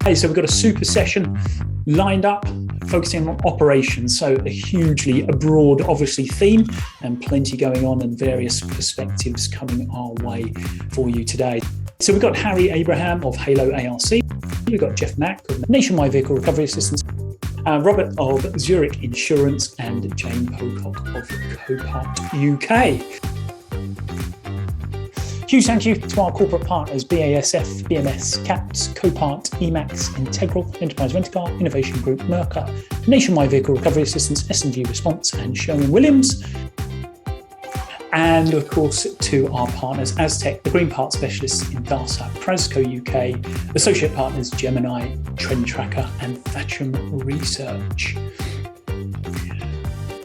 Okay, so we've got a super session lined up focusing on operations, so a hugely broad, obviously, theme and plenty going on and various perspectives coming our way for you today. So we've got Harry Abraham of Halo ARC, we've got Jeff Mack of Nationwide Vehicle Recovery Assistance, Robert of Zurich Insurance, and Jane Pocock of Copart UK. Huge thank you to our corporate partners, BASF, BMS, CAPS, Copart, Emax, Integral, Enterprise Rent-A-Car, Innovation Group, Merca, Nationwide Vehicle Recovery Assistance, S&G Response, and Sherwin-Williams. And of course, to our partners, Aztec, the Green Part Specialists in Darsa, Prasco UK, Associate Partners, Gemini, Trend Tracker, and Thatcham Research.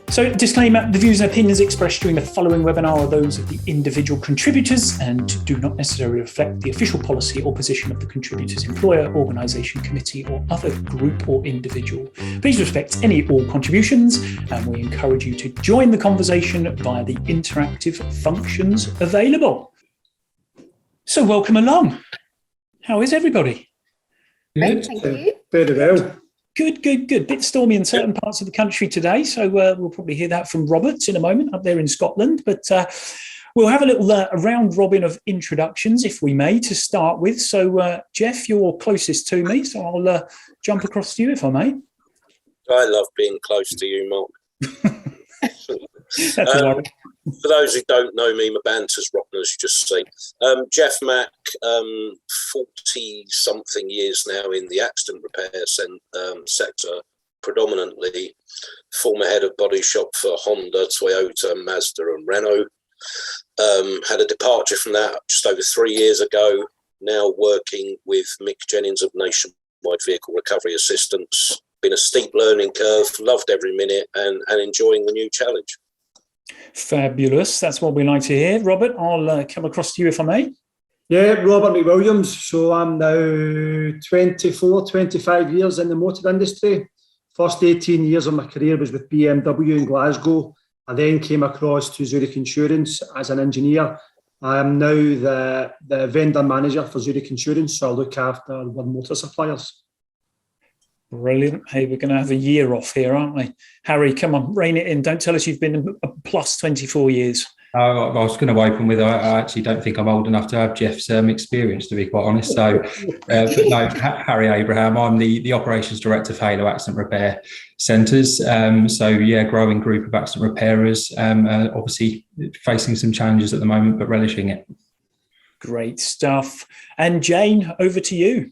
So, disclaimer, the views and opinions expressed during the following webinar are those of the individual contributors and do not necessarily reflect the official policy or position of the contributor's employer, organisation, committee, or other group or individual. Please respect any all contributions, and we encourage you to join the conversation via the interactive functions available. So, welcome along. How is everybody? Good, thank you. Very well. Good. Bit stormy in certain parts of the country today, so we'll probably hear that from Robert in a moment up there in Scotland. But we'll have a little round robin of introductions, if we may, to start with. So, Jeff, you're closest to me, so I'll jump across to you, if I may. I love being close to you, Mark. That's all right. For those who don't know me, my banter's rotten, as you just see. Jeff Mack, 40-something years now in the accident repair sector, predominantly. Former head of body shop for Honda, Toyota, Mazda and Renault. Had a departure from that just over 3 years ago. Now working with Mick Jennings of Nationwide Vehicle Recovery Assistance. Been a steep learning curve, loved every minute and enjoying the new challenge. Fabulous. That's what we like to hear. Robert, I'll come across to you if I may. Yeah, Robert McWilliams. So I'm now 25 years in the motor industry. First 18 years of my career was with BMW in Glasgow. I then came across to Zurich Insurance as an engineer. I am now the vendor manager for Zurich Insurance, so I look after the motor suppliers. Brilliant. Hey, we're going to have a year off here, aren't we? Harry, come on, rein it in. Don't tell us you've been a plus 24 years. I was going to open with, I actually don't think I'm old enough to have Jeff's experience, to be quite honest. So, but no, Harry Abraham, I'm the operations director for Halo Accident Repair Centres. So, yeah, growing group of accident repairers, obviously facing some challenges at the moment, but relishing it. Great stuff. And Jane, over to you.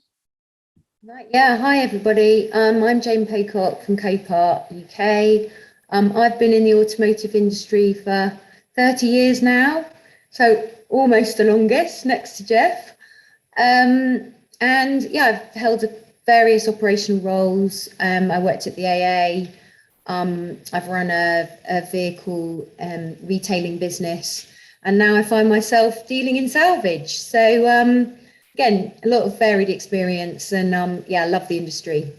Right, yeah, hi everybody. I'm Jane Pocock from Copart UK. I've been in the automotive industry for 30 years now, so almost the longest, next to Jeff. And yeah, I've held various operational roles. I worked at the AA. I've run a vehicle retailing business, and now I find myself dealing in salvage. So again, a lot of varied experience and yeah, I love the industry.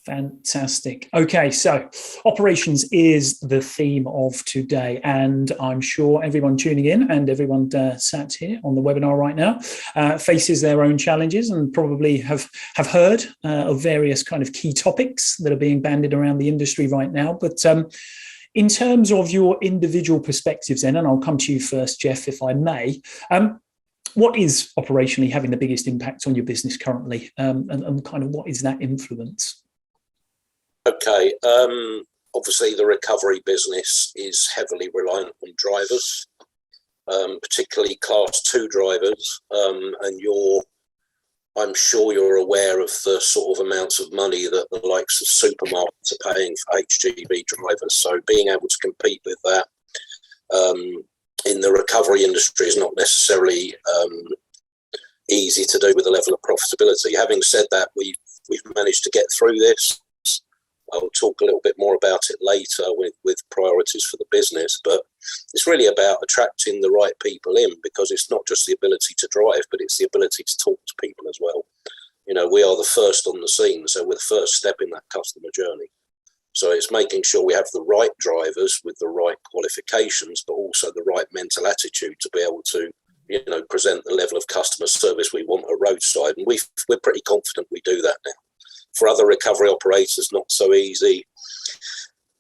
Fantastic. Okay, so operations is the theme of today, and I'm sure everyone tuning in and everyone sat here on the webinar right now faces their own challenges and probably have heard of various kind of key topics that are being bandied around the industry right now. But in terms of your individual perspectives then, and I'll come to you first, Jeff, if I may, what is operationally having the biggest impact on your business currently, and kind of what is that influence? Okay, obviously the recovery business is heavily reliant on drivers, particularly class 2 drivers, and I'm sure you're aware of the sort of amounts of money that the likes of supermarkets are paying for HGV drivers. So being able to compete with that in the recovery industry is not necessarily easy to do with the level of profitability. Having said that, we've managed to get through this. I'll talk a little bit more about it later with priorities for the business, but it's really about attracting the right people in, because it's not just the ability to drive, but it's the ability to talk to people as well. You know, we are the first on the scene, so we're the first step in that customer journey. So it's making sure we have the right drivers with the right qualifications, but also the right mental attitude to be able to present the level of customer service we want at roadside. And we're pretty confident we do that now. For other recovery operators, not so easy,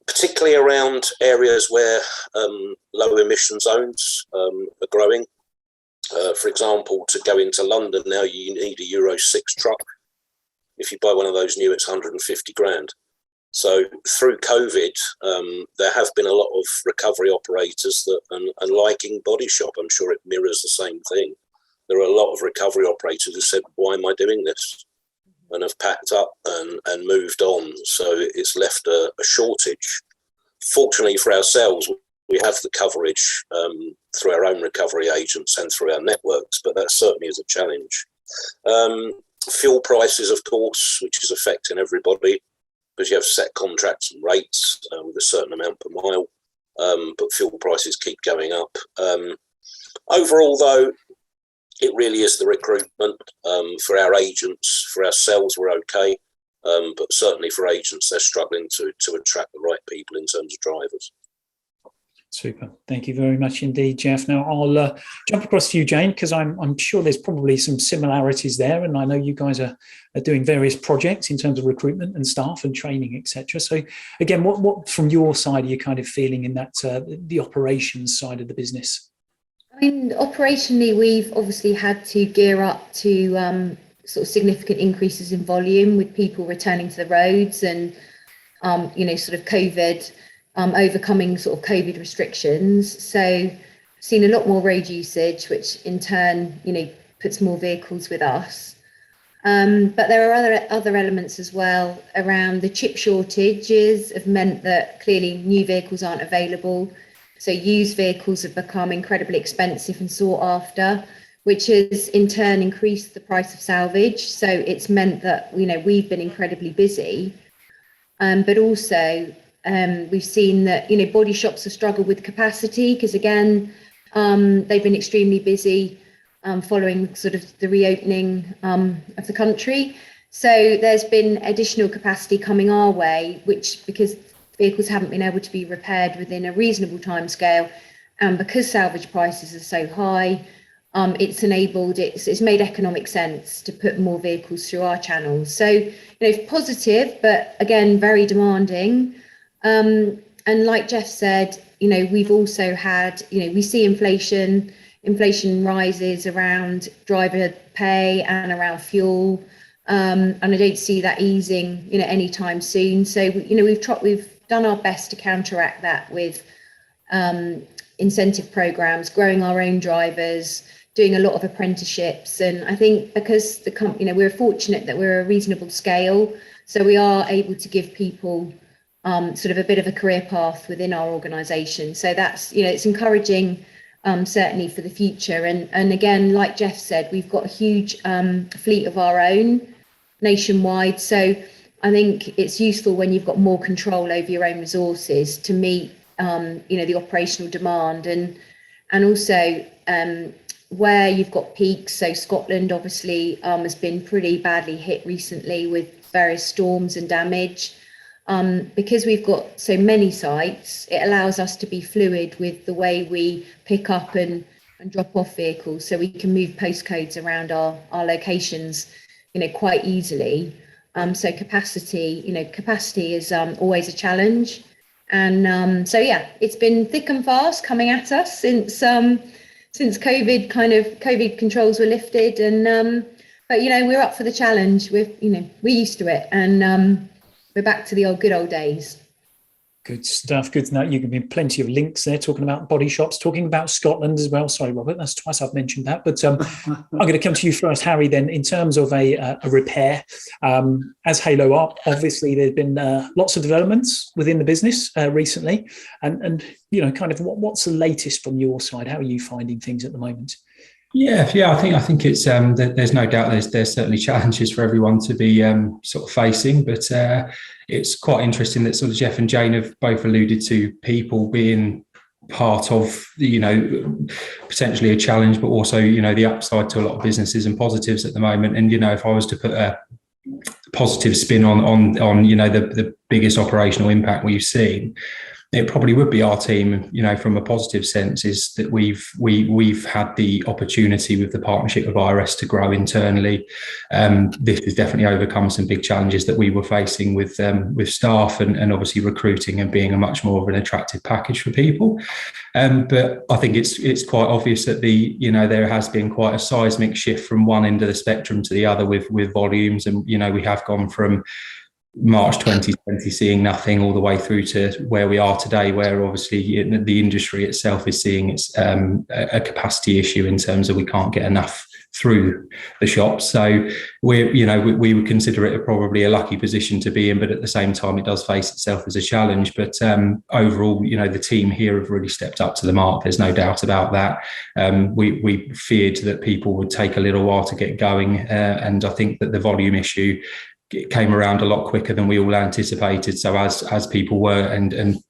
particularly around areas where low emission zones are growing. For example, to go into London now, you need a Euro 6 truck. If you buy one of those new, it's 150 grand. So through COVID, there have been a lot of recovery operators that, and liking Body Shop, I'm sure it mirrors the same thing. There are a lot of recovery operators who said, why am I doing this? And have packed up and moved on. So it's left a shortage. Fortunately for ourselves, we have the coverage through our own recovery agents and through our networks, but that certainly is a challenge. Fuel prices, of course, which is affecting everybody, because you have set contracts and rates with a certain amount per mile, but fuel prices keep going up. Overall, though, it really is the recruitment. For our agents, for ourselves, we're okay, but certainly for agents, they're struggling to attract the right people in terms of drivers. Super. Thank you very much indeed, Jeff. Now I'll jump across to you, Jane, because I'm sure there's probably some similarities there, and I know you guys are doing various projects in terms of recruitment and staff and training, etc. So again, what from your side are you kind of feeling in that the operations side of the business? I mean, operationally, we've obviously had to gear up to sort of significant increases in volume with people returning to the roads and sort of COVID. Overcoming sort of COVID restrictions. So seen a lot more road usage, which in turn, puts more vehicles with us. But there are other elements as well around the chip shortages have meant that clearly new vehicles aren't available. So used vehicles have become incredibly expensive and sought after, which has in turn increased the price of salvage. So it's meant that, we've been incredibly busy, but also we've seen that, body shops have struggled with capacity because, again, they've been extremely busy following sort of the reopening of the country. So there's been additional capacity coming our way, which because vehicles haven't been able to be repaired within a reasonable timescale, and because salvage prices are so high, it's made economic sense to put more vehicles through our channels. So, positive, but again, very demanding. And like Jeff said, we've also had, we see inflation rises around driver pay and around fuel. And I don't see that easing, anytime soon. So, we've done our best to counteract that with incentive programs, growing our own drivers, doing a lot of apprenticeships. And I think because the company, we're fortunate that we're a reasonable scale, so we are able to give people sort of a bit of a career path within our organisation. So that's, it's encouraging, certainly for the future. And again, like Jeff said, we've got a huge fleet of our own nationwide. So I think it's useful when you've got more control over your own resources to meet, the operational demand and also where you've got peaks. So Scotland obviously has been pretty badly hit recently with various storms and damage. Because we've got so many sites, it allows us to be fluid with the way we pick up and drop off vehicles, so we can move postcodes around our locations, quite easily. So capacity is always a challenge. And so, yeah, it's been thick and fast coming at us since COVID controls were lifted. And but we're up for the challenge. We're used to it, and we're back to the good old days. Good stuff. Good to know. You can be plenty of links there talking about body shops, talking about Scotland as well. Sorry, Robert, that's twice I've mentioned that. But I'm going to come to you first, Harry, then, in terms of a repair. As Halo Up, obviously, there's been lots of developments within the business recently. And kind of what's the latest from your side? How are you finding things at the moment? Yeah. I think it's there's no doubt there's certainly challenges for everyone to be sort of facing, but it's quite interesting that sort of Jeff and Jane have both alluded to people being part of potentially a challenge, but also the upside to a lot of businesses and positives at the moment. And if I was to put a positive spin on the biggest operational impact we've seen, it probably would be our team, from a positive sense, is that we've had the opportunity with the partnership of IRS to grow internally. This has definitely overcome some big challenges that we were facing with staff and obviously recruiting and being a much more of an attractive package for people. But I think it's quite obvious that there has been quite a seismic shift from one end of the spectrum to the other with volumes, and we have gone from March 2020 seeing nothing all the way through to where we are today, where obviously the industry itself is seeing it's a capacity issue in terms of we can't get enough through the shops. So we would consider it probably a lucky position to be in, but at the same time it does face itself as a challenge. But overall, the team here have really stepped up to the mark. There's no doubt about that. We feared that people would take a little while to get going, and I think that the volume issue came around a lot quicker than we all anticipated. So as people were and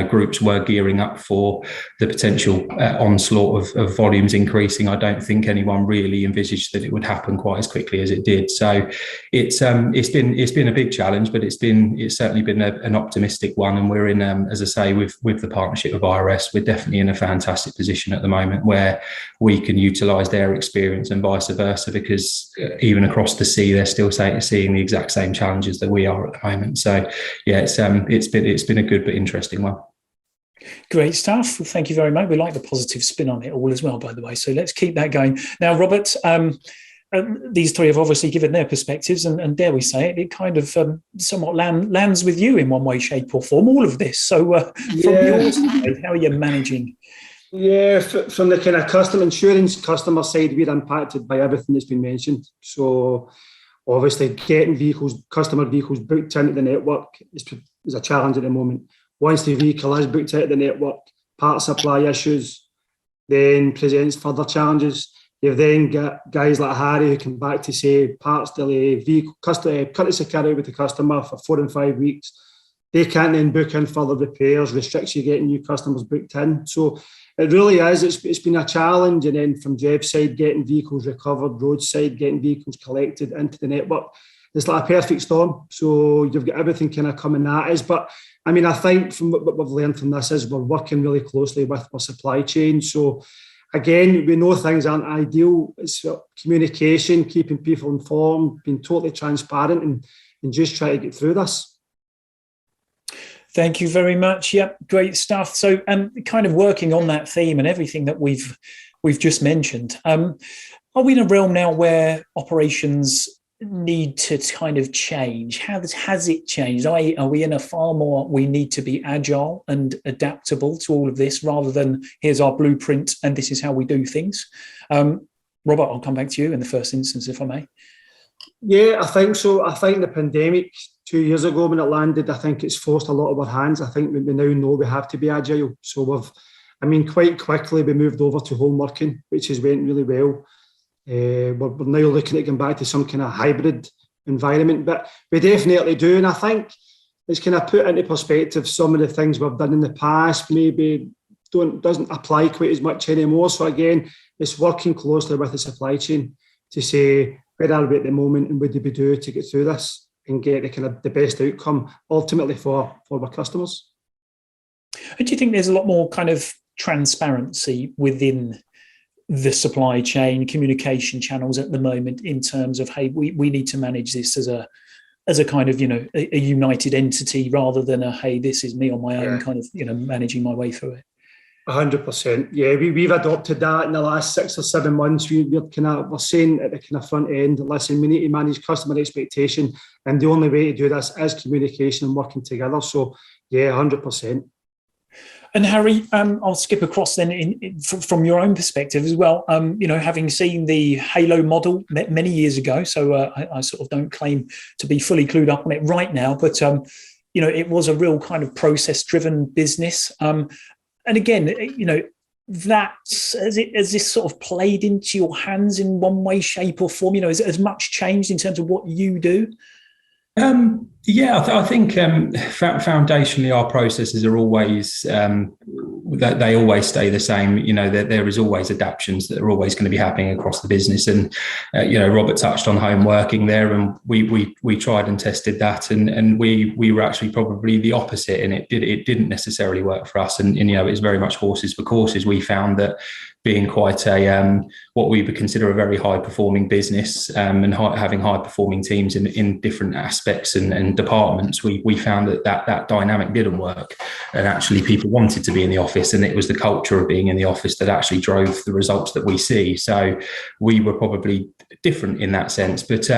groups were gearing up for the potential onslaught of volumes increasing, I don't think anyone really envisaged that it would happen quite as quickly as it did. So it's been a big challenge, but it's certainly been an optimistic one. And we're in, as I say, with the partnership of IRS, we're definitely in a fantastic position at the moment where we can utilise their experience and vice versa, because even across the sea, they're still seeing the exact same challenges that we are at the moment. So yeah, it's been a good but interesting one. Great stuff. Thank you very much. We like the positive spin on it all as well, by the way. So let's keep that going. Now, Robert, these three have obviously given their perspectives, and dare we say it, it kind of somewhat lands with you in one way, shape or form, all of this. So from your side, how are you managing? Yeah, from the kind of customer side, we're impacted by everything that's been mentioned. So obviously getting customer vehicles booked into the network is a challenge at the moment. Once the vehicle is booked out of the network, part supply issues then presents further challenges. You've then got guys like Harry who come back to say parts delay, courtesy carry with the customer for 4 and 5 weeks. They can't then book in further repairs, restricts you getting new customers booked in. So it really is, it's been a challenge. And then from Jeff's side, getting vehicles recovered, roadside, getting vehicles collected into the network. It's like a perfect storm. So you've got everything kind of coming at us. But I mean, I think from what we've learned from this is we're working really closely with our supply chain. So again, we know things aren't ideal. It's communication, keeping people informed, being totally transparent and just try to get through this. Thank you very much. Yep, great stuff. So kind of working on that theme and everything that we've just mentioned, are we in a realm now where operations need to kind of change? Has it changed? Are we in a far more, we need to be agile and adaptable to all of this rather than here's our blueprint and this is how we do things? Robert, I'll come back to you in the first instance, if I may. Yeah, I think so. I think the pandemic 2 years ago when it landed, I think it's forced a lot of our hands. I think we now know we have to be agile. So quite quickly we moved over to home working, which has went really well. We're now looking at going back to some kind of hybrid environment, but we definitely do. And I think it's kind of put into perspective some of the things we've done in the past maybe doesn't apply quite as much anymore. So again, it's working closely with the supply chain to say, where are we at the moment and what do we do to get through this and get the kind of the best outcome ultimately for our customers. And do you think there's a lot more kind of transparency within the supply chain communication channels at the moment in terms of, hey, we need to manage this as a kind of, a united entity rather than a, hey, this is me on my own kind of, managing my way through it? 100%. Yeah, we've adopted that in the last 6 or 7 months. We're saying at the kind of front end, listen, we need to manage customer expectation, and the only way to do this is communication and working together. So yeah, 100%. And Harry, I'll skip across then from your own perspective as well. Having seen the Halo model many years ago, so I sort of don't claim to be fully clued up on it right now, but it was a real kind of process-driven business. And again, has this sort of played into your hands in one way, shape, or form? Has much changed in terms of what you do? Yeah, I think foundationally our processes are always that they always stay the same. You know, there is always adaptations that are always going to be happening across the business. And you know, Robert touched on home working there, and we tried and tested that, and we were actually probably the opposite, and it didn't necessarily work for us. And you know, it's very much horses for courses. We found that being quite a what we would consider a very high performing business, and having high performing teams in different aspects and departments, we found that dynamic didn't work, and actually people wanted to be in the office, and it was the culture of being in the office that actually drove the results that we see. So we were probably different in that sense, but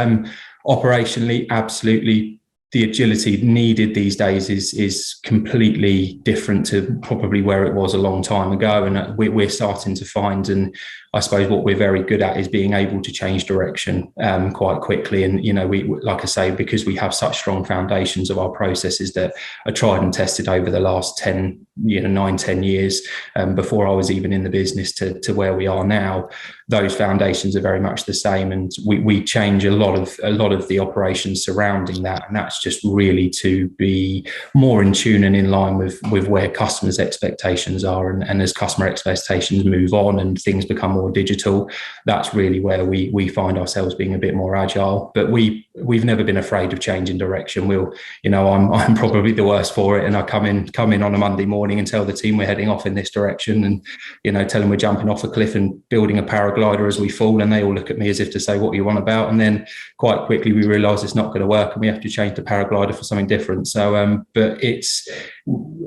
operationally, absolutely. The agility needed these days is completely different to probably where it was a long time ago. And we're starting to find, and I suppose what we're very good at is being able to change direction quite quickly. And, you know, we, like I say, because we have such strong foundations of our processes that are tried and tested over the last 10 years, before I was even in the business to where we are now, those foundations are very much the same. And we change a lot of the operations surrounding that. And that's just really to be more in tune and in line with where customers' expectations are. And as customer expectations move on and things become more digital, that's really where we find ourselves being a bit more agile. But we've never been afraid of changing direction. I'm probably the worst for it, and I come in on a Monday morning and tell the team we're heading off in this direction, and tell them we're jumping off a cliff and building a paraglider as we fall, and they all look at me as if to say, what are you on about? And then quite quickly we realize it's not going to work and we have to change the paraglider for something different. So but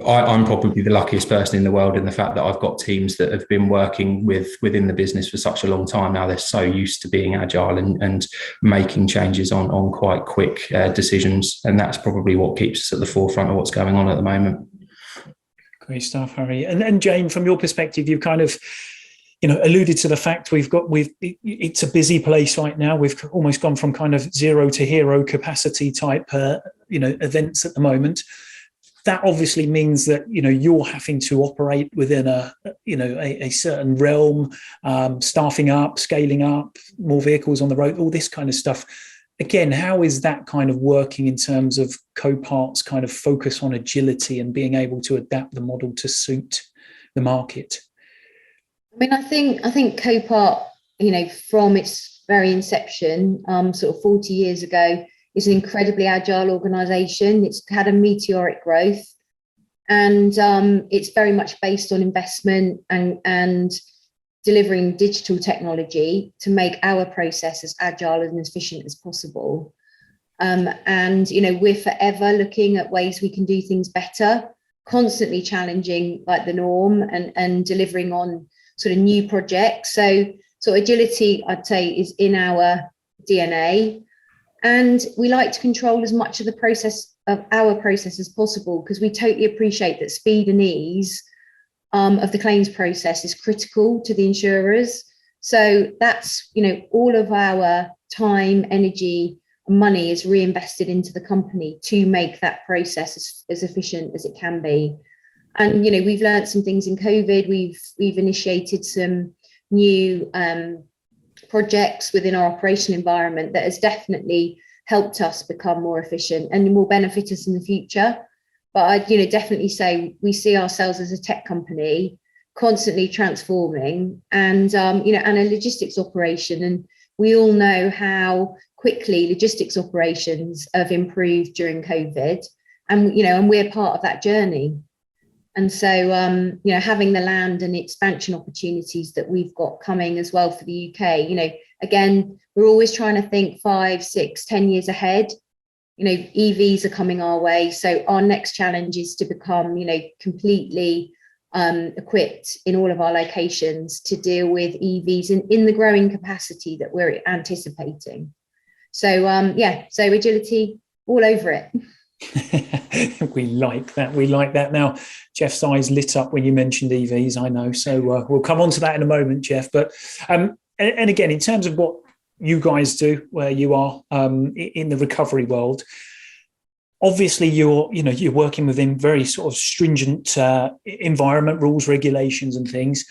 I'm probably the luckiest person in the world in the fact that I've got teams that have been working within the business for such a long time now. They're so used to being agile and making changes on quite quick decisions, and that's probably what keeps us at the forefront of what's going on at the moment. Great stuff, Harry. And Jane, from your perspective, you've kind of alluded to the fact it's a busy place right now. We've almost gone from kind of zero to hero capacity type events at the moment. That obviously means that you're having to operate within a certain realm, staffing up, scaling up, more vehicles on the road, all this kind of stuff. Again, how is that kind of working in terms of Copart's kind of focus on agility and being able to adapt the model to suit the market? I mean, I think Copart, from its very inception, sort of 40 years ago, is an incredibly agile organisation. It's had a meteoric growth, and it's very much based on investment and delivering digital technology to make our process as agile and efficient as possible. And we're forever looking at ways we can do things better, constantly challenging like the norm and delivering on sort of new projects. So agility, I'd say, is in our DNA. And we like to control as much of the process of our process as possible, because we totally appreciate that speed and ease of the claims process is critical to the insurers. So that's, all of our time, energy, and money is reinvested into the company to make that process as efficient as it can be. And, we've learned some things in COVID. We've initiated some new projects within our operation environment that has definitely helped us become more efficient and will benefit us in the future. But I'd definitely say we see ourselves as a tech company constantly transforming, and and a logistics operation. And we all know how quickly logistics operations have improved during COVID, and we're part of that journey. And so, having the land and the expansion opportunities that we've got coming as well for the UK, again, we're always trying to think 5, 6, 10 years ahead. EVs are coming our way. So our next challenge is to become, completely equipped in all of our locations to deal with EVs in the growing capacity that we're anticipating. So, so agility all over it. We like that. Now, Jeff's eyes lit up when you mentioned EVs, I know. So we'll come on to that in a moment, Jeff. But and again, in terms of what you guys do, where you are in the recovery world, obviously you're working within very sort of stringent environment rules, regulations, and things.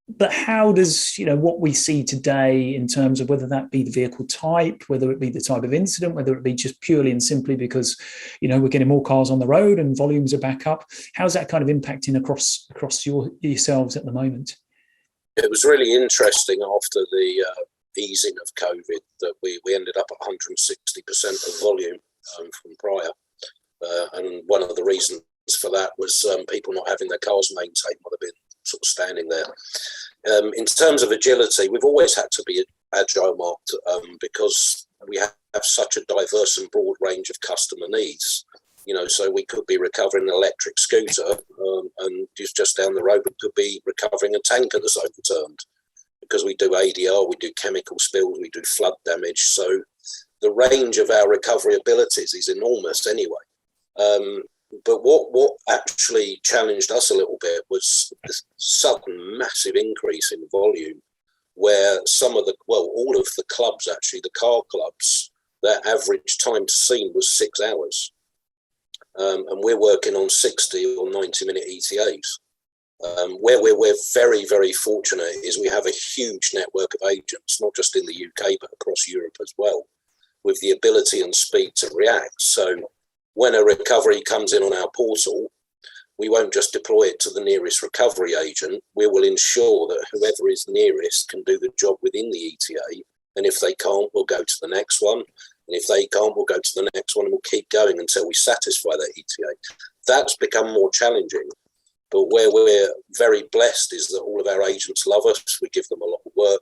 But how does, what we see today in terms of whether that be the vehicle type, whether it be the type of incident, whether it be just purely and simply because, we're getting more cars on the road and volumes are back up, how's that kind of impacting across yourselves at the moment? It was really interesting after the easing of COVID that we ended up at 160% of volume from prior. And one of the reasons for that was people not having their cars maintained while they've been sort of standing there. In terms of agility, we've always had to be agile, Mark, because we have such a diverse and broad range of customer needs. So we could be recovering an electric scooter and just down the road we could be recovering a tanker that's overturned, because we do ADR, we do chemical spills, we do flood damage. So the range of our recovery abilities is enormous anyway. But what actually challenged us a little bit was this sudden massive increase in volume, where all of the clubs, actually, the car clubs, their average time to scene was 6 hours. And we're working on 60 or 90-minute ETAs. Where we're very, very fortunate is we have a huge network of agents, not just in the UK, but across Europe as well, with the ability and speed to react. So when a recovery comes in on our portal, we won't just deploy it to the nearest recovery agent. We will ensure that whoever is nearest can do the job within the ETA. And if they can't, we'll go to the next one. And if they can't, we'll go to the next one, and we'll keep going until we satisfy that ETA. That's become more challenging. But where we're very blessed is that all of our agents love us. We give them a lot of work.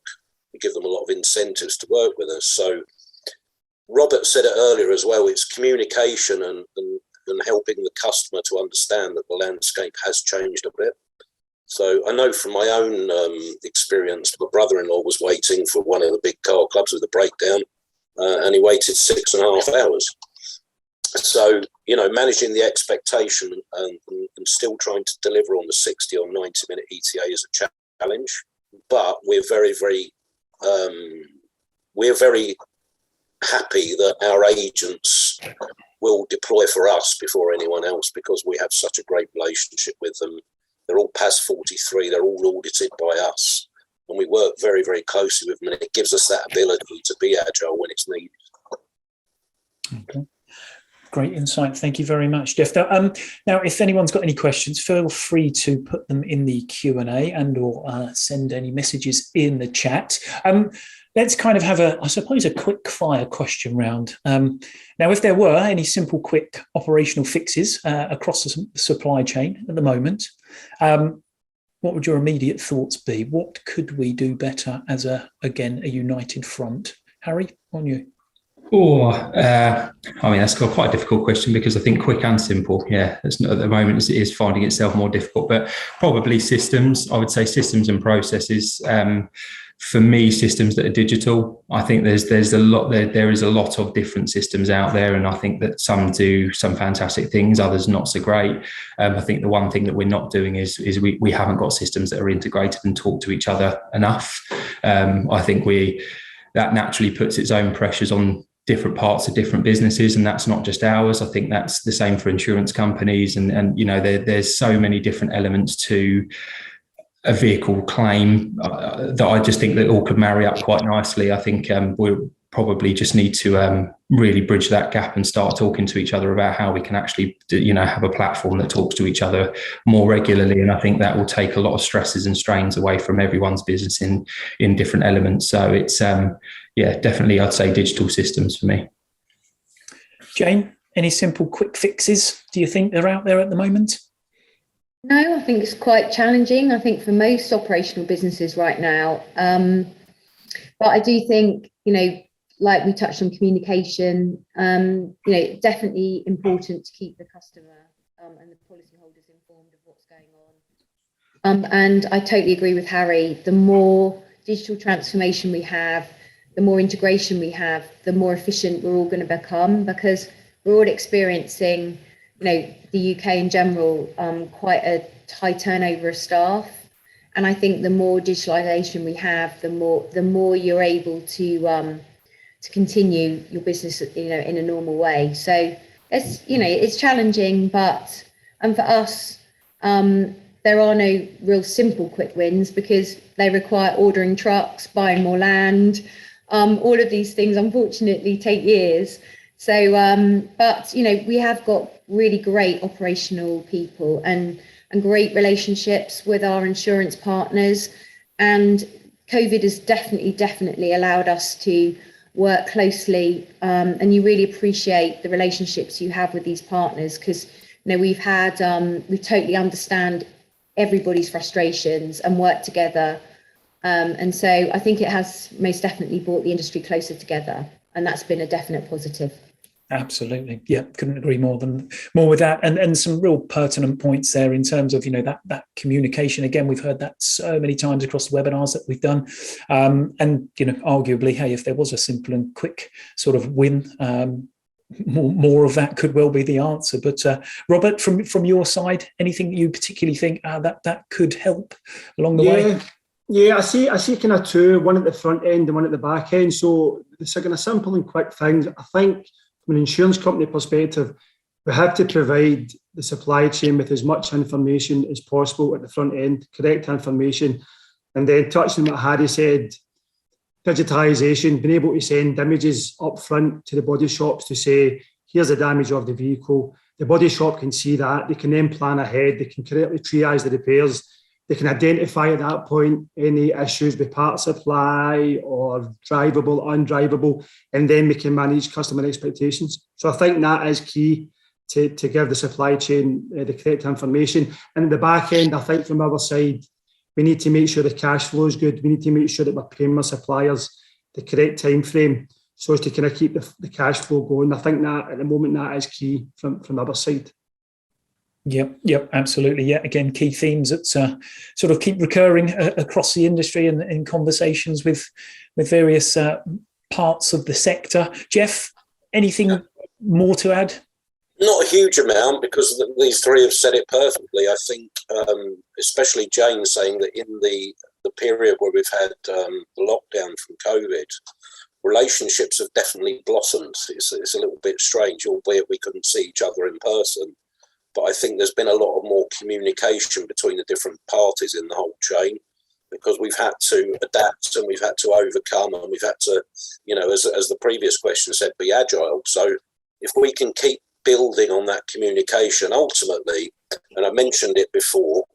We give them a lot of incentives to work with us. So Robert said it earlier as well, it's communication and helping the customer to understand that the landscape has changed a bit. So I know from my own experience, my brother-in-law was waiting for one of the big car clubs with a breakdown, and he waited 6.5 hours. So, managing the expectation and still trying to deliver on the 60 or 90-minute ETA is a challenge. But we're very, very happy that our agents will deploy for us before anyone else, because we have such a great relationship with them. They're all past 43, they're all audited by us, and we work very, very closely with them, and it gives us that ability to be agile when it's needed. Okay. Great insight. Thank you very much, Jeff. Now, if anyone's got any questions, feel free to put them in the Q&A and or send any messages in the chat. Let's kind of have a quick fire question round. Now, if there were any simple, quick operational fixes across the supply chain at the moment, what would your immediate thoughts be? What could we do better as a united front? Harry, on you. That's quite a difficult question, because I think quick and simple, it's not, at the moment it is finding itself more difficult, but probably systems. I would say systems and processes. For me, systems that are digital. I think there is a lot of different systems out there, and I think that some do some fantastic things, others not so great. I think the one thing that we're not doing is we haven't got systems that are integrated and talk to each other enough. I think that naturally puts its own pressures on different parts of different businesses, and that's not just ours. I think that's the same for insurance companies, and there's so many different elements to a vehicle claim that I just think that all could marry up quite nicely. I think we probably just need to really bridge that gap and start talking to each other about how we can actually have a platform that talks to each other more regularly, and I think that will take a lot of stresses and strains away from everyone's business in different elements. So it's definitely I'd say digital systems for me. Jane, any simple quick fixes do you think they're out there at the moment? No, I think it's quite challenging. I think for most operational businesses right now, but I do think, like we touched on communication, definitely important to keep the customer and the policyholders informed of what's going on. And I totally agree with Harry. The more digital transformation we have, the more integration we have, the more efficient we're all going to become, because we're all experiencing, the UK in general, quite a high turnover of staff. And I think the more digitalization we have, the more you're able to continue your business, in a normal way. So it's challenging, but for us, there are no real simple quick wins because they require ordering trucks, buying more land. All of these things, unfortunately, take years. So, but, you know, we have got really great operational people and great relationships with our insurance partners. And COVID has definitely allowed us to work closely. And you really appreciate the relationships you have with these partners because, you know, we totally understand everybody's frustrations and work together. And so I think it has most definitely brought the industry closer together. And that's been a definite positive. Absolutely. Yeah, couldn't agree more with that. And some real pertinent points there in terms of, you know, that communication. Again, we've heard that so many times across the webinars that we've done. And, you know, arguably, hey, if there was a simple and quick sort of win, more of that could well be the answer. But Robert, from your side, anything that you particularly think that could help along the way? Yeah, I see kind of two, one at the front end and one at the back end. So it's kind of simple and quick things. I think from an insurance company perspective, we have to provide the supply chain with as much information as possible at the front end, correct information. And then touching on what Harry said, digitisation, being able to send images up front to the body shops to say, here's the damage of the vehicle. The body shop can see that. They can then plan ahead. They can correctly triage the repairs. They can identify at that point any issues with part supply or drivable, undrivable, and then we can manage customer expectations. So I think that is key to give the supply chain the correct information. And at the back end, I think from our side, we need to make sure the cash flow is good. We need to make sure that we're paying our suppliers the correct time frame so as to kind of keep the cash flow going. I think that at the moment that is key from our side. Yep, absolutely. Yeah, again, key themes that sort of keep recurring across the industry and in conversations with various parts of the sector. Jeff, anything more to add? Not a huge amount because these three have said it perfectly. I think, especially Jane saying that in the period where we've had the lockdown from COVID, relationships have definitely blossomed. It's a little bit strange, albeit we couldn't see each other in person. But I think there's been a lot of more communication between the different parties in the whole chain because we've had to adapt and we've had to overcome and we've had to, you know, as the previous question said, be agile. So if we can keep building on that communication, ultimately, and I mentioned it before,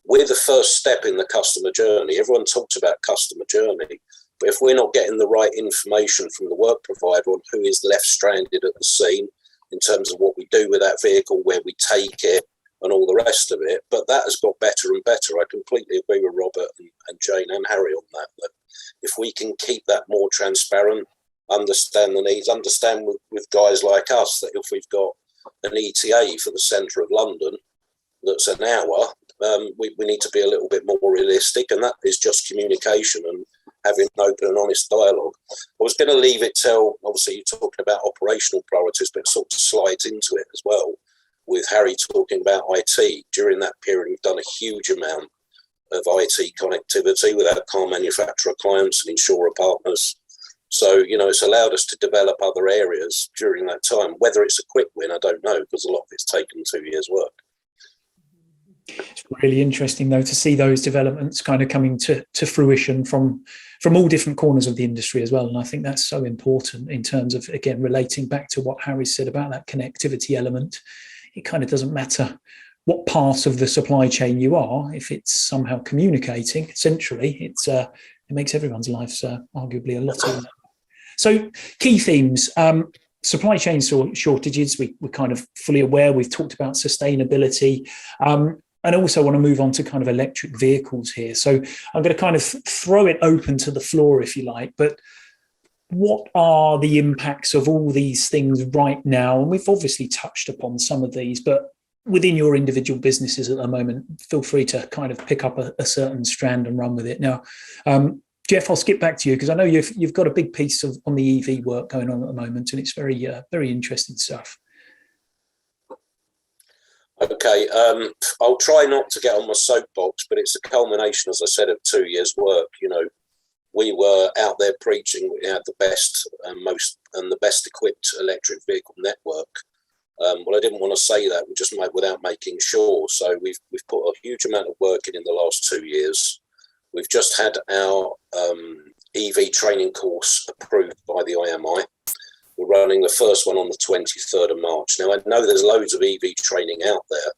we're the first step in the customer journey. Everyone talks about customer journey, but if we're not getting the right information from the work provider on who is left stranded at the scene, in terms of what we do with that vehicle, where we take it and all the rest of it. But that has got better and better. I completely agree with Robert and Jane and Harry on that if we can keep that more transparent, understand the needs, understand with guys like us that if we've got an ETA for the centre of London that's an hour, we need to be a little bit more realistic, and that is just communication and having an open and honest dialogue. I was going to leave it till, obviously you're talking about operational priorities, but it sort of slides into it as well, with Harry talking about IT. During that period, we've done a huge amount of IT connectivity with our car manufacturer clients and insurer partners. So, you know, it's allowed us to develop other areas during that time. Whether it's a quick win, I don't know, because a lot of it's taken 2 years' work. It's really interesting, though, to see those developments kind of coming to fruition from all different corners of the industry as well. And I think that's so important in terms of, again, relating back to what Harry said about that connectivity element. It kind of doesn't matter what part of the supply chain you are, if it's somehow communicating centrally, it makes everyone's lives arguably a lot easier. So key themes. Supply chain shortages, we're kind of fully aware. We've talked about sustainability. And also want to move on to kind of electric vehicles here. So I'm going to kind of throw it open to the floor, if you like. But what are the impacts of all these things right now? And we've obviously touched upon some of these, but within your individual businesses at the moment, feel free to kind of pick up a certain strand and run with it. Now, Jeff, I'll skip back to you because I know you've got a big piece on the EV work going on at the moment, and it's very, very interesting stuff. Okay, I'll try not to get on my soapbox, but it's a culmination, as I said, of 2 years' work. You know, we were out there preaching we had the best and the best equipped electric vehicle network. Well, I didn't want to say that without making sure. So we've put a huge amount of work in the last 2 years. We've just had our EV training course approved by the IMI. We're running the first one on the 23rd of March. Now, I know there's loads of EV training out there.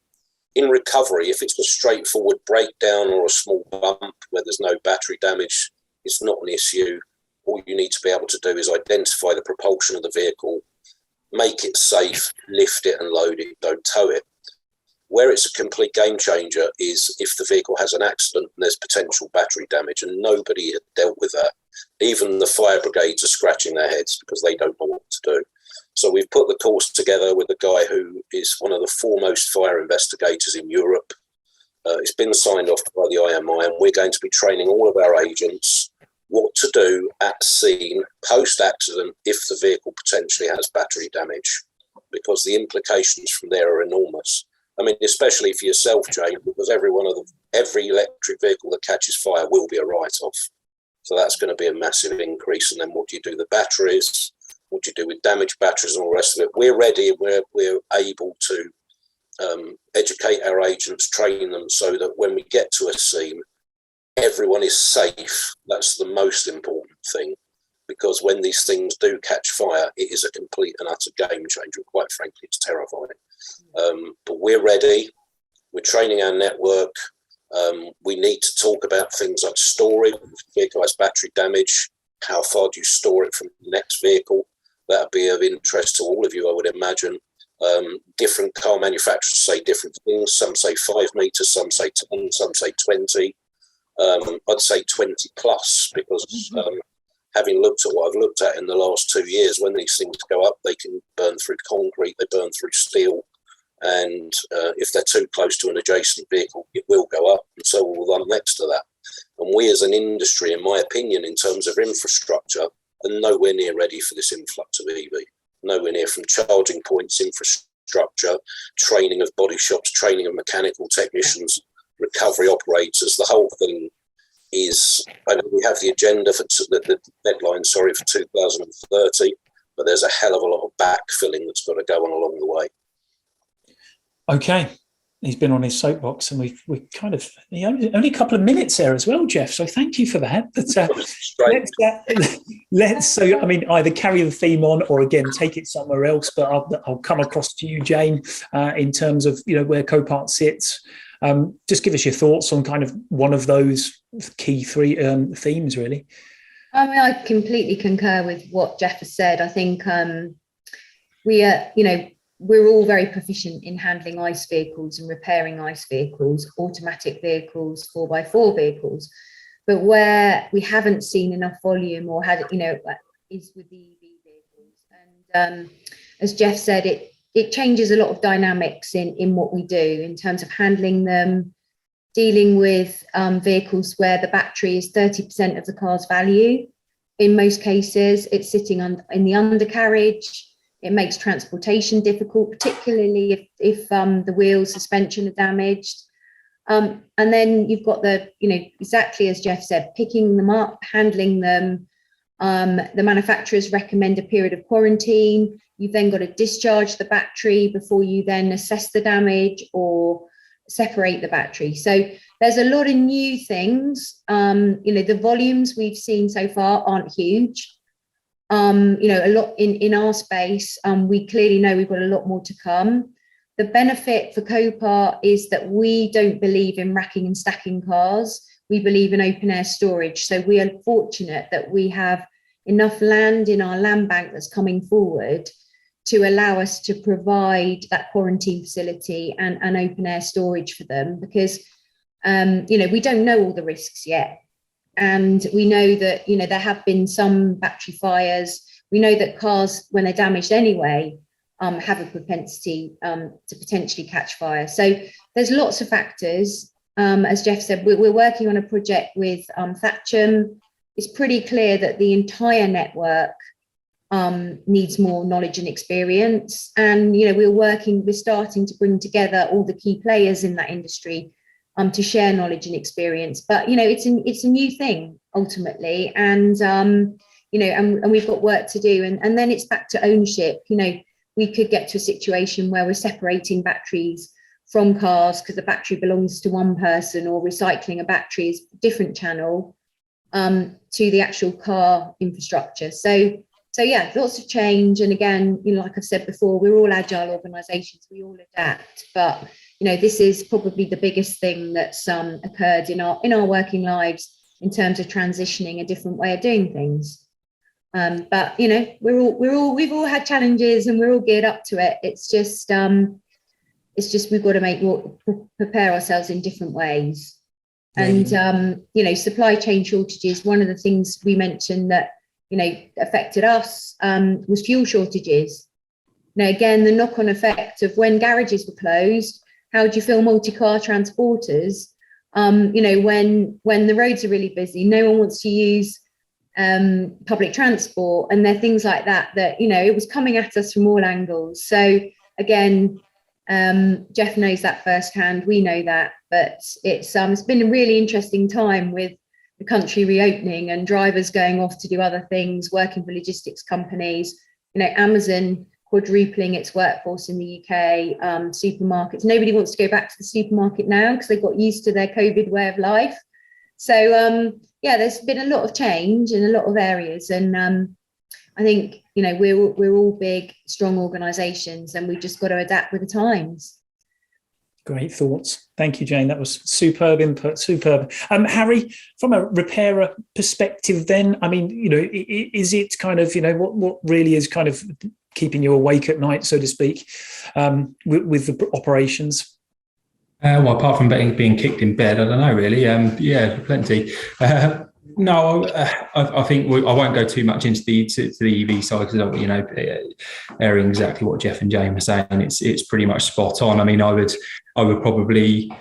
In recovery, if it's a straightforward breakdown or a small bump where there's no battery damage, it's not an issue. All you need to be able to do is identify the propulsion of the vehicle, make it safe, lift it and load it, don't tow it. Where it's a complete game changer is if the vehicle has an accident and there's potential battery damage, and nobody had dealt with that. Even the fire brigades are scratching their heads because they don't know what to do. So we've put the course together with a guy who is one of the foremost fire investigators in Europe. It's been signed off by the IMI, and we're going to be training all of our agents what to do at scene, post-accident, if the vehicle potentially has battery damage, because the implications from there are enormous. I mean, especially for yourself, Jane, because every electric vehicle that catches fire will be a write-off. So that's going to be a massive increase. And then what do you do with the batteries? What do you do with damaged batteries and all the rest of it? We're ready, and we're able to educate our agents, train them so that when we get to a scene, everyone is safe. That's the most important thing, because when these things do catch fire, it is a complete and utter game changer. Quite frankly, it's terrifying. But we're ready. We're training our network. We need to talk about things like storage. If the vehicle has battery damage, how far do you store it from the next vehicle? That would be of interest to all of you, I would imagine. Different car manufacturers say different things. Some say 5 meters, some say 10, some say 20. I'd say 20 plus, because having looked at what I've looked at in the last 2 years, when these things go up, they can burn through concrete, they burn through steel, and if they're too close to an adjacent vehicle, it will go up, and so will the one next to that. And we as an industry, in my opinion, in terms of infrastructure, are nowhere near ready for this influx of EV. Nowhere near, from charging points, infrastructure, training of body shops, training of mechanical technicians, recovery operators. The whole thing is, I know we have the agenda for the deadline, for 2030, but there's a hell of a lot of backfilling that's got to go on along the way. Okay. He's been on his soapbox, and we kind of only a couple of minutes there as well, Jeff. So thank you for that. But let's so I mean, either carry the theme on or again take it somewhere else. But I'll come across to you, Jane, in terms of where Copart sits. Just give us your thoughts on kind of one of those key three themes, really. I mean, I completely concur with what Jeff has said. I think we are, we're all very proficient in handling ICE vehicles and repairing ICE vehicles, automatic vehicles, 4x4 vehicles. But where we haven't seen enough volume or had, is with the EV vehicles. And as Jeff said, it changes a lot of dynamics in what we do in terms of handling them, dealing with vehicles where the battery is 30% of the car's value. In most cases, it's sitting in the undercarriage. It makes transportation difficult, particularly if the wheel suspension are damaged. And then you've got exactly as Jeff said, picking them up, handling them. The manufacturers recommend a period of quarantine. You've then got to discharge the battery before you then assess the damage or separate the battery. So there's a lot of new things. The volumes we've seen so far aren't huge. A lot in our space, we clearly know we've got a lot more to come. The benefit for Copart is that we don't believe in racking and stacking cars. We believe in open air storage. So we are fortunate that we have enough land in our land bank that's coming forward to allow us to provide that quarantine facility and open air storage for them, because we don't know all the risks yet. And we know that, there have been some battery fires. We know that cars, when they're damaged anyway, have a propensity to potentially catch fire. So there's lots of factors. As Jeff said, we're working on a project with Thatcham. It's pretty clear that the entire network needs more knowledge and experience. And, we're starting to bring together all the key players in that industry to share knowledge and experience. But, it's a new thing ultimately. And, and we've got work to do. And then it's back to ownership. we could get to a situation where we're separating batteries from cars because the battery belongs to one person, or recycling a battery is a different channel to the actual car infrastructure. So yeah, lots of change. And again, like I've said before, we're all agile organisations, we all adapt. But this is probably the biggest thing that's occurred in our working lives in terms of transitioning a different way of doing things. But we've all had challenges and we're all geared up to it. It's just we've got to prepare ourselves in different ways. And supply chain shortages. One of the things we mentioned that affected us was fuel shortages. Now, again, the knock-on effect of when garages were closed, how do you fill multi-car transporters? When the roads are really busy, no one wants to use public transport, and there are things like that it was coming at us from all angles. So again, Jeff knows that firsthand. We know that, but it's been a really interesting time with the country reopening and drivers going off to do other things, working for logistics companies. Amazon quadrupling its workforce in the UK. Supermarkets. Nobody wants to go back to the supermarket now because they got used to their COVID way of life. So there's been a lot of change in a lot of areas, and I think we're all big, strong organisations, and we've just got to adapt with the times. Great thoughts. Thank you, Jane. That was superb input. Superb. Harry, from a repairer perspective, then, I mean, is it kind of, what really is kind of keeping you awake at night, so to speak, with the operations? Well, apart from being kicked in bed, I don't know really. Yeah, plenty. No, I think I won't go too much into the EV side because airing exactly what Jeff and Jane were saying. It's pretty much spot on. I mean, I would probably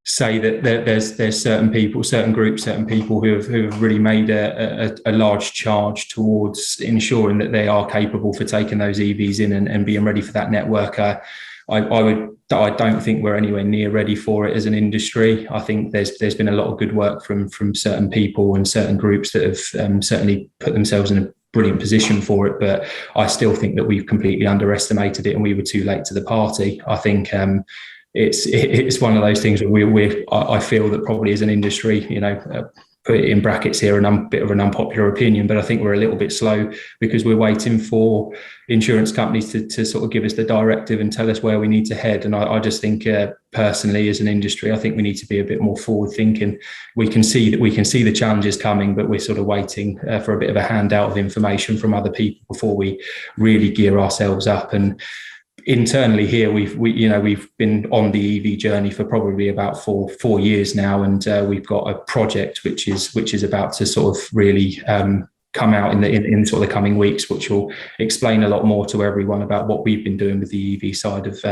say that there's certain people, certain groups, certain people who have really made a large charge towards ensuring that they are capable for taking those EVs in and being ready for that network. I don't think we're anywhere near ready for it as an industry. I think there's been a lot of good work from certain people and certain groups that have certainly put themselves in a brilliant position for it. But I still think that we've completely underestimated it and we were too late to the party. I think it's one of those things where I feel that probably as an industry, put it in brackets here, a bit of an unpopular opinion, but I think we're a little bit slow because we're waiting for insurance companies to sort of give us the directive and tell us where we need to head. And I just think personally, as an industry, I think we need to be a bit more forward thinking. We can see the challenges coming, but we're sort of waiting for a bit of a handout of information from other people before we really gear ourselves up. And internally here, we've been on the EV journey for probably about four years now, and we've got a project which is about to sort of really come out in sort of the coming weeks, which will explain a lot more to everyone about what we've been doing with the EV side of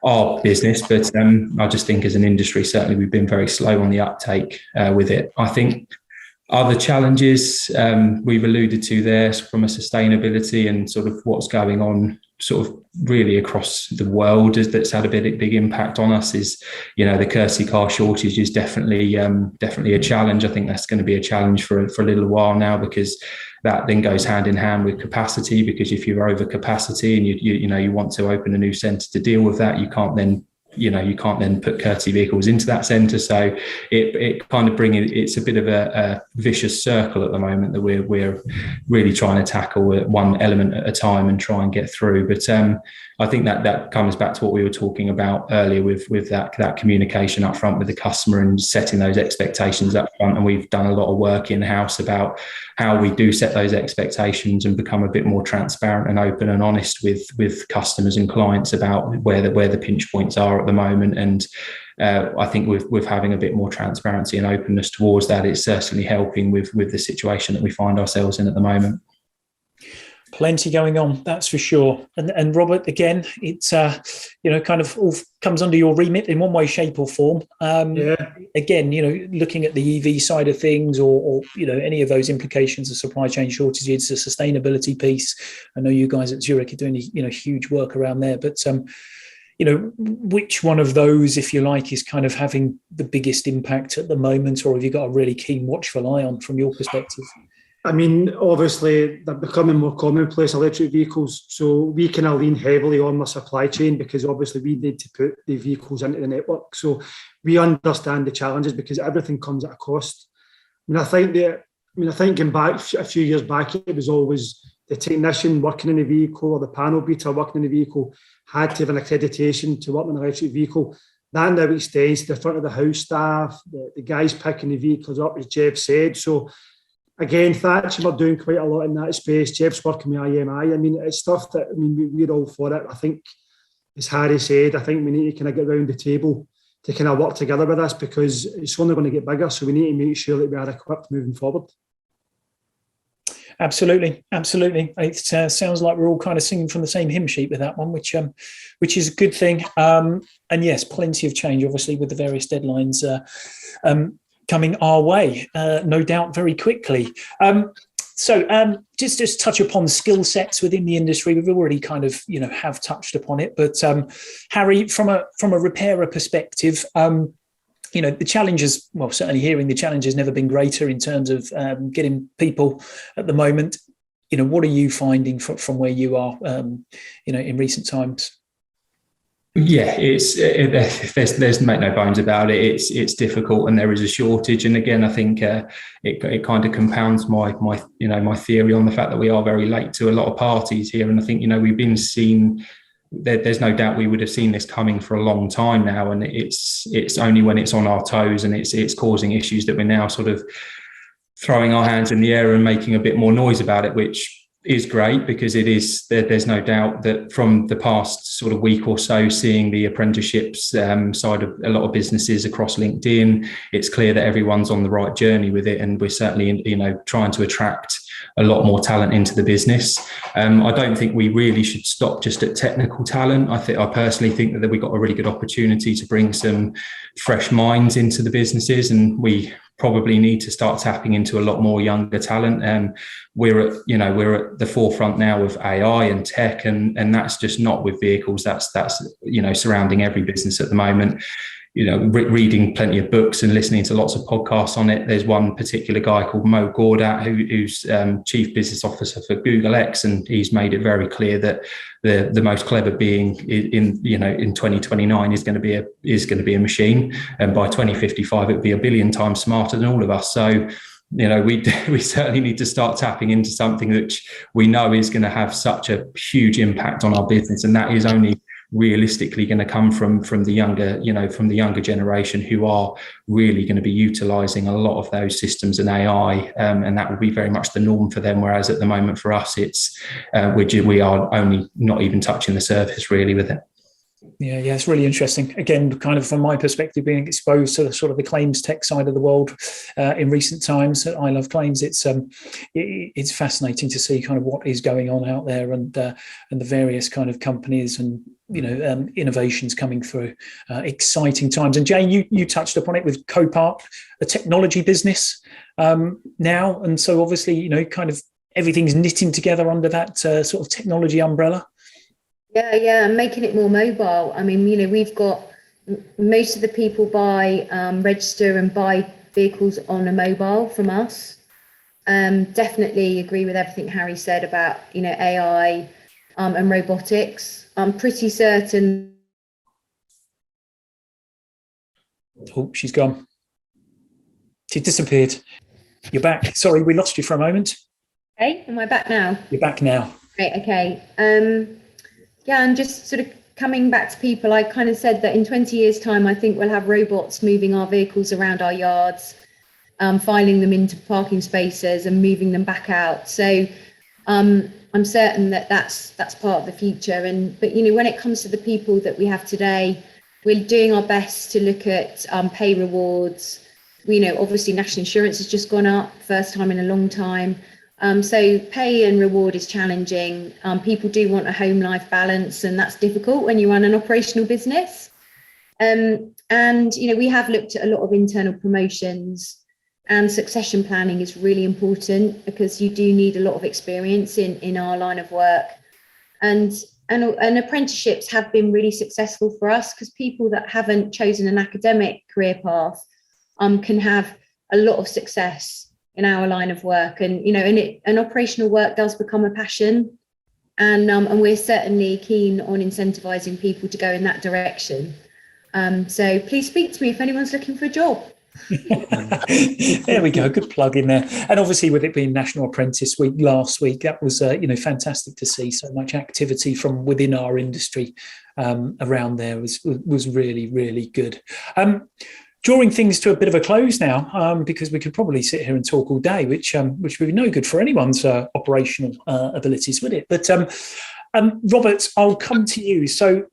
our business. But I just think as an industry, certainly we've been very slow on the uptake with it. I think other challenges we've alluded to there from a sustainability and sort of what's going on sort of really across the world that's had a big impact on us is, the courtesy car shortage is definitely a challenge. I think that's going to be a challenge for a little while now, because that then goes hand in hand with capacity, because if you're over capacity and you want to open a new centre to deal with that, you can't then put courtesy vehicles into that centre. So it kind of it's a bit of a vicious circle at the moment that we're really trying to tackle one element at a time and try and get through. But I think that comes back to what we were talking about earlier with that communication up front with the customer and setting those expectations up front. And we've done a lot of work in-house about how we do set those expectations and become a bit more transparent and open and honest with customers and clients about where the pinch points are at the moment. And I think with having a bit more transparency and openness towards that, it's certainly helping with the situation that we find ourselves in at the moment. Plenty going on, that's for sure. And Robert, again, it's kind of all comes under your remit in one way, shape, or form. Again, looking at the EV side of things, or any of those implications of supply chain shortages, the sustainability piece. I know you guys at Zurich are doing huge work around there, but which one of those, if you like, is kind of having the biggest impact at the moment, or have you got a really keen watchful eye on from your perspective? I mean, obviously, they're becoming more commonplace, electric vehicles. So we kind of lean heavily on the supply chain because obviously we need to put the vehicles into the network. So we understand the challenges because everything comes at a cost. I think going back a few years back, it was always the technician working in the vehicle or the panel beater working in the vehicle had to have an accreditation to work in an electric vehicle. That now extends to the front of the house staff, the guys picking the vehicles up, as Jeff said. So again, Thatcher, we're doing quite a lot in that space. Jeff's working with IMI. I mean, it's stuff that, we're all for it. I think, as Harry said, I think we need to kind of get around the table to kind of work together with this because it's only going to get bigger. So we need to make sure that we are equipped moving forward. Absolutely. It sounds like we're all kind of singing from the same hymn sheet with that one, which is a good thing. And yes, plenty of change, obviously, with the various deadlines coming our way, no doubt, very quickly. So just touch upon skill sets within the industry. We've already kind of have touched upon it, but Harry, from a repairer perspective, the challenges, well, certainly hearing the challenge has never been greater in terms of getting people at the moment. What are you finding from where you are, in recent times? Yeah, there's make no bones about it. It's difficult, and there is a shortage. And again, I think it kind of compounds my theory on the fact that we are very late to a lot of parties here. And I think we've been seen. There's no doubt we would have seen this coming for a long time now, and it's only when it's on our toes and it's causing issues that we're now sort of throwing our hands in the air and making a bit more noise about it, which is great because it is. There's no doubt that from the past sort of week or so, seeing the apprenticeships side of a lot of businesses across LinkedIn, it's clear that everyone's on the right journey with it, and we're certainly trying to attract a lot more talent into the business. I don't think we really should stop just at technical talent. I personally think that we've got a really good opportunity to bring some fresh minds into the businesses, and we probably need to start tapping into a lot more younger talent. We're at the forefront now of AI and tech, and that's just not with vehicles. That's surrounding every business at the moment. Reading plenty of books and listening to lots of podcasts on it. There's one particular guy called Mo Gordat who's Chief Business Officer for Google X, and he's made it very clear that the most clever being in 2029 is going to be a machine, and by 2055 it'll be 1 billion times smarter than all of us. So we certainly need to start tapping into something that we know is going to have such a huge impact on our business, and that is only realistically going to come from the younger generation who are really going to be utilizing a lot of those systems and AI, and that will be very much the norm for them, whereas at the moment for us it's we are only not even touching the surface really with it. Yeah, it's really interesting. Again, kind of from my perspective, being exposed to the sort of the claims tech side of the world in recent times. I love claims. It's fascinating to see kind of what is going on out there, and the various kind of companies and innovations coming through. Exciting times. And Jane, you touched upon it with Copart, a technology business now, and so obviously kind of everything's knitting together under that sort of technology umbrella. Yeah, and making it more mobile. I mean, we've got most of the people register and buy vehicles on a mobile from us. Definitely agree with everything Harry said about AI and robotics. I'm pretty certain. Oh, she's gone. She disappeared. You're back. Sorry, we lost you for a moment. Hey, am I back now? You're back now. Great. Okay. Yeah, and just sort of coming back to people, I kind of said that in 20 years' time, I think we'll have robots moving our vehicles around our yards, filing them into parking spaces and moving them back out. So I'm certain that that's part of the future. But when it comes to the people that we have today, we're doing our best to look at pay rewards. Obviously national insurance has just gone up, first time in a long time. So pay and reward is challenging. People do want a home life balance, and that's difficult when you run an operational business. And we have looked at a lot of internal promotions, and succession planning is really important because you do need a lot of experience in our line of work. And apprenticeships have been really successful for us because people that haven't chosen an academic career path can have a lot of success in our line of work. And, and operational work does become a passion. And we're certainly keen on incentivizing people to go in that direction. So please speak to me if anyone's looking for a job. There we go, good plug in there. And obviously with it being National Apprentice Week last week, that was fantastic to see so much activity from within our industry around there was really, really good. Drawing things to a bit of a close now, because we could probably sit here and talk all day, which would be no good for anyone's operational abilities, would it? But Robert, I'll come to you. So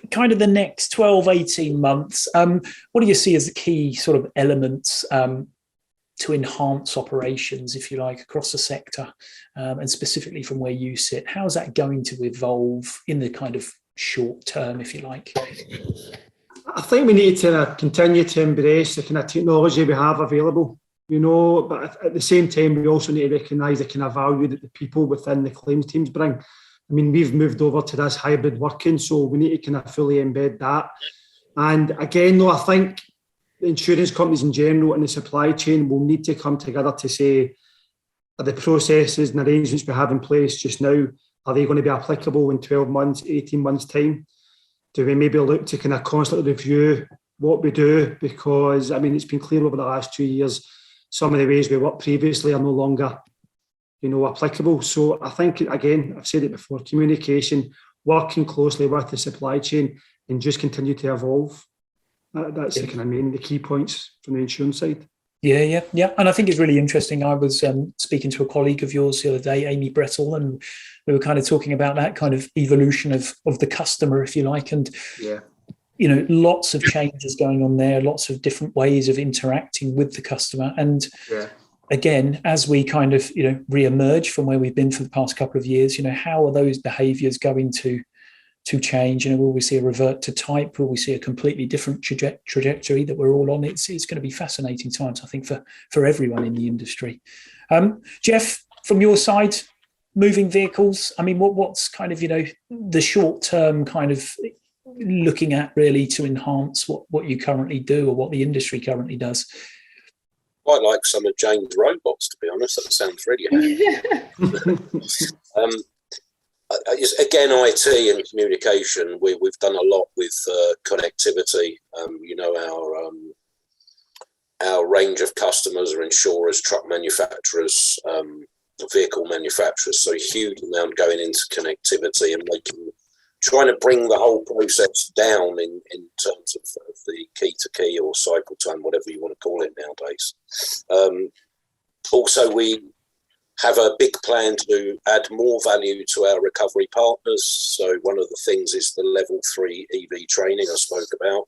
kind of the next 12, 18 months, what do you see as the key sort of elements to enhance operations, if you like, across the sector, and specifically from where you sit? How's that going to evolve in the kind of short term, if you like? I think we need to continue to embrace the kind of technology we have available, but at the same time, we also need to recognise the kind of value that the people within the claims teams bring. I mean, we've moved over to this hybrid working, so we need to kind of fully embed that. And again, though, I think the insurance companies in general and the supply chain will need to come together to say, are the processes and arrangements we have in place just now, are they going to be applicable in 12 months, 18 months' time? Do we maybe look to kind of constantly review what we do? Because, I mean, it's been clear over the last 2 years, some of the ways we worked previously are no longer, applicable. So I think, again, I've said it before, communication, working closely with the supply chain and just continue to evolve. That's the kind of the key points from the insurance side. Yeah. And I think it's really interesting. I was speaking to a colleague of yours the other day, Amy Brettle, and we were kind of talking about that kind of evolution of the customer, if you like. And, lots of changes going on there, lots of different ways of interacting with the customer. And again, as we kind of, re-emerge from where we've been for the past couple of years, how are those behaviours going to change? Will we see a revert to type? Will we see a completely different trajectory that we're all on? It's going to be fascinating times, I think, for everyone in the industry. Jeff, from your side, moving vehicles, I mean, what's kind of, the short term kind of looking at really to enhance what you currently do or what the industry currently does? Quite like some of Jane's robots, to be honest. That sounds really again, IT and communication, we've done a lot with connectivity. Our range of customers are insurers, truck manufacturers, vehicle manufacturers, so a huge amount going into connectivity and trying to bring the whole process down in terms of the key-to-key or cycle time, whatever you want to call it nowadays. Also, we have a big plan to add more value to our recovery partners. So one of the things is the level 3 EV training I spoke about,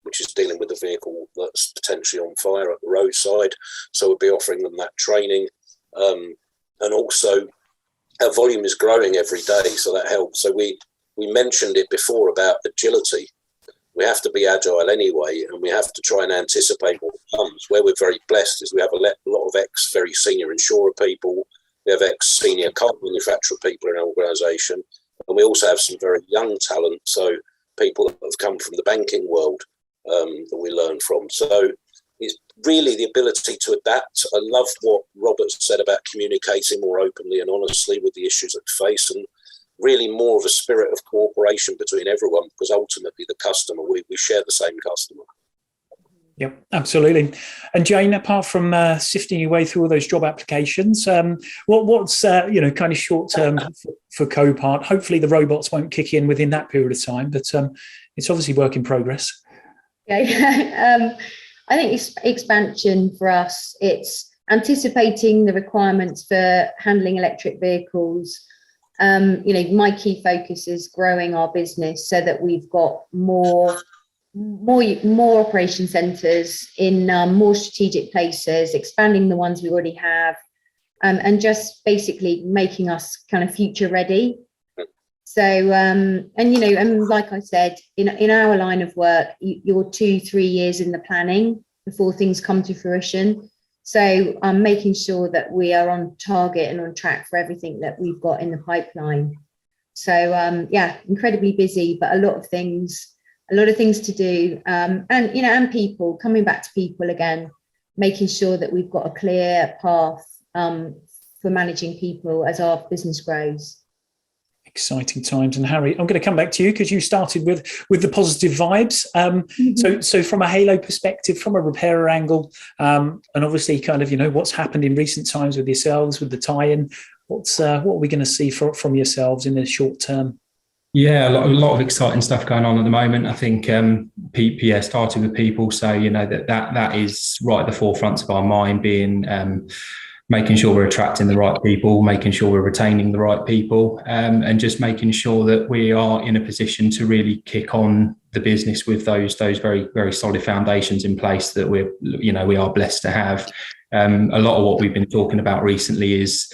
which is dealing with the vehicle that's potentially on fire at the roadside. So we'll be offering them that training. And also our volume is growing every day, so that helps. So we mentioned it before about agility. We have to be agile anyway, and we have to try and anticipate what comes. Where we're very blessed is we have a lot of very senior insurer people. We have ex-senior car manufacturer people in our organisation, and we also have some very young talent, so people that have come from the banking world that we learn from. So it's really the ability to adapt. I love what Robert said about communicating more openly and honestly with the issues that we face, and really more of a spirit of cooperation between everyone, because ultimately the customer, we share the same customer. Yeah, absolutely. And Jane, apart from sifting your way through all those job applications, what's kind of short term for Copart? Hopefully the robots won't kick in within that period of time, but it's obviously work in progress. Yeah, I think it's expansion for us. It's anticipating the requirements for handling electric vehicles. My key focus is growing our business so that we've got more operation centres in more strategic places, expanding the ones we already have, and just basically making us kind of future ready. So, and like I said, in our line of work, you're 2-3 years in the planning before things come to fruition. So I'm making sure that we are on target and on track for everything that we've got in the pipeline. So incredibly busy, but a lot of things to do. And people, coming back to people again, making sure that we've got a clear path for managing people as our business grows. Exciting times. And Harry, I'm going to come back to you because you started with the positive vibes. So from a Halo perspective, from a repairer angle, and obviously kind of, what's happened in recent times with yourselves, with the tie-in, what are we going to see from yourselves in the short term? Yeah, a lot of exciting stuff going on at the moment. I think started with people, so that is right at the forefront of our mind, being making sure we're attracting the right people, making sure we're retaining the right people, and just making sure that we are in a position to really kick on the business with those very, very solid foundations in place that we are blessed to have. A lot of what we've been talking about recently is,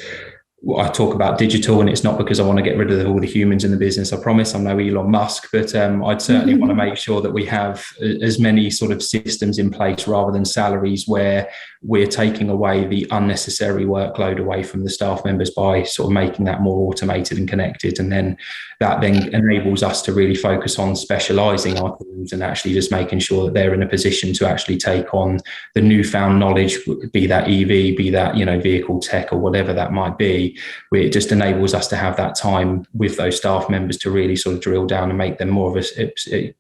I talk about digital, and it's not because I want to get rid of all the humans in the business. I promise I'm no Elon Musk, but I'd certainly want to make sure that we have as many sort of systems in place rather than salaries, where we're taking away the unnecessary workload away from the staff members by sort of making that more automated and connected. And then that then enables us to really focus on specialising our teams and actually just making sure that they're in a position to actually take on the newfound knowledge, be that EV, be that, vehicle tech or whatever that might be, where it just enables us to have that time with those staff members to really sort of drill down and make them more of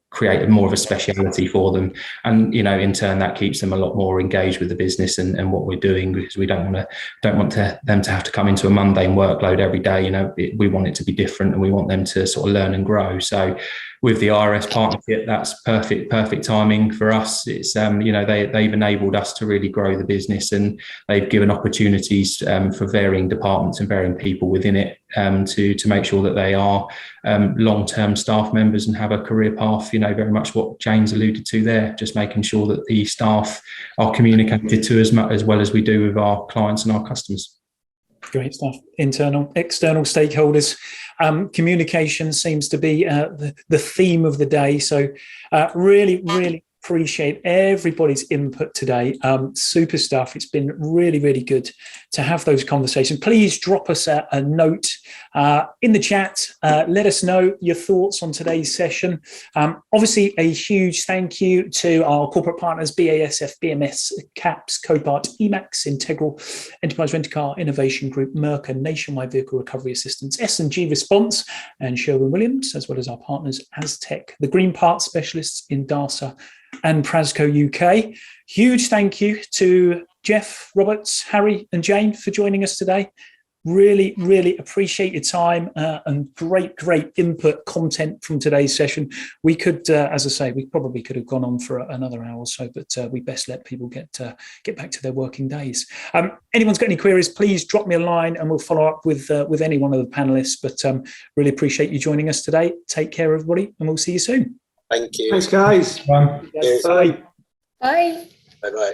create more of a speciality for them. And, in turn, that keeps them a lot more engaged with the business and what we're doing, because we don't want them to have to come into a mundane workload every day. We want it to be different, and we want them to sort of learn and grow. So with the RS partnership, that's perfect timing for us. It's, they've enabled us to really grow the business, and they've given opportunities for varying departments and varying people within it to make sure that they are long-term staff members and have a career path, very much what Jane's alluded to there, just making sure that the staff are communicated to as well as we do with our clients and our customers. Great stuff. Internal, external stakeholders. Communication seems to be the theme of the day. So really appreciate everybody's input today. Super stuff. It's been really, really good to have those conversations. Please drop us a note in the chat. Let us know your thoughts on today's session. Obviously, a huge thank you to our corporate partners, BASF, BMS, CAPS, Copart, Emacs, Integral, Enterprise Rent-A-Car, Innovation Group, Merck, and Nationwide Vehicle Recovery Assistance, S&G Response, and Sherwin-Williams, as well as our partners, Aztec, the Green Parts Specialists in DARSA, and Prasco UK. Huge thank you to Jeff, Roberts, Harry, and Jane for joining us today. Really, really appreciate your time and great input content from today's session. We could, as I say, we probably could have gone on for another hour or so, but we best let people get back to their working days. Anyone's got any queries, please drop me a line and we'll follow up with any one of the panelists. But really appreciate you joining us today. Take care, everybody, and we'll see you soon. Thank you. Thanks, guys. Bye. Bye. Bye. Bye-bye.